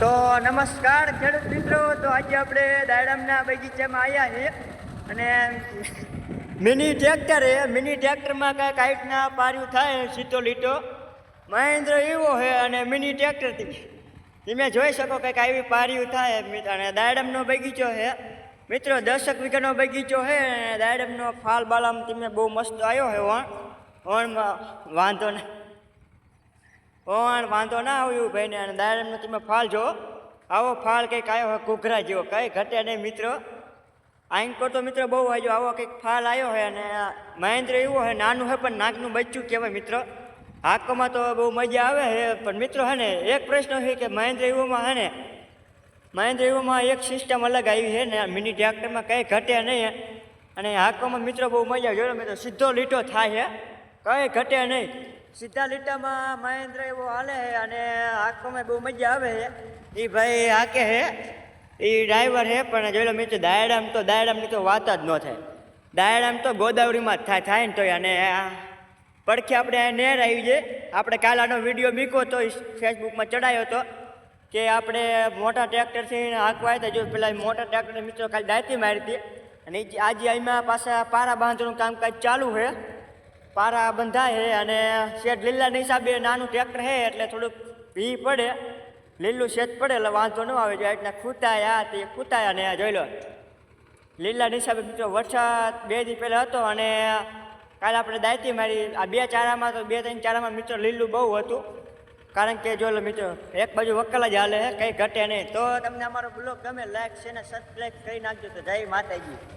તો નમસ્કાર ખેડૂત મિત્રો. તો આજે આપણે દાડમના બગીચામાં આવ્યા છીએ અને મિની ટ્રેક્ટરમાં કાંઈક હાઈટના પાર્યું થાય સીધો લીટો મહેન્દ્ર એવો છે અને મિની ટ્રેક્ટરથી તમે જોઈ શકો કંઈક આવી પાર્યું થાય. અને દાડમનો બગીચો છે મિત્રો, 10 વીઘાનો બગીચો છે. દાડમનો ફાલ બાલામ તમે બહુ મસ્ત આવ્યો છે. વણમાં વાંધો ના આવ્યું ભાઈને. અને દાડમનો તમે ફાલ જો, આવો ફાલ કંઈક આવ્યો હોય ઘૂઘરા જેવો, કંઈ ઘટે નહીં મિત્રો. આંકો તો મિત્રો બહુ આવ્યો, આવો કંઈક ફાલ આવ્યો હોય. અને મહેન્દ્ર એવું હોય, નાનું છે પણ નાકનું બચ્ચું કહેવાય મિત્રો. હાંકોમાં તો બહુ મજા આવે છે. પણ મિત્રો હે ને એક પ્રશ્ન છે કે મહેન્દ્ર એવોમાં એક સિસ્ટમ અલગ આવી છે ને મિની ટ્રેક્ટરમાં કંઈ ઘટે નહીં. અને હાંકોમાં મિત્રો બહુ મજા આવે. મિત્રો સીધો લીટો થાય છે, કંઈ ઘટે નહીં. સીધા લીટામાં મહેન્દ્ર એવો હાલે છે અને હાંકોમાં બહુ મજા આવે છે. એ ભાઈ હાકે છે, એ ડ્રાઈવર છે. પણ જોઈ લો મિત્રો, દાયડામની તો વાત જ ન થાય. દાયડામ તો ગોદાવરીમાં જ થાય ને. તો અને પડખે આપણે નેર આવી છે. આપણે કાલ આનો વિડીયો મૂક્યો હતો, ફેસબુકમાં ચડાયો હતો કે આપણે મોટા ટ્રેક્ટરથી હાંકવા હતા. જો પેલા મોટા ટ્રેક્ટર મિત્રો ખાલી દાયતી મારી હતી. અને આજે એમાં પાછા પારા બાંધવાનું કામકાજ ચાલુ છે. પારા બંધાય છે અને શેઠ લીલાના હિસાબે નાનું ટ્રેક્ટર છે એટલે થોડુંક ભી પડે, લીલું શેત પડે એટલે વાંધો ન આવે. જો એટલા ખૂતાયા તે ખૂતાયા. અને જોઈ લો લીલાના હિસાબે મિત્રો વરસાદ 2 દી પહેલાં હતો અને કાલે આપણે દાયતી મારી. આ 2 ચારામાં તો 2-3 ચારામાં મિત્રો લીલું બહુ હતું. કારણ કે જો લો મિત્રો એક બાજુ વકલ જ હાલે છે, કંઈ ઘટે નહીં. તો તમને અમારો બ્લોગ ગમે, લાઈક છે ને સબસ્ક્રાઈબ કરી નાખજો. તો જય માતાજી.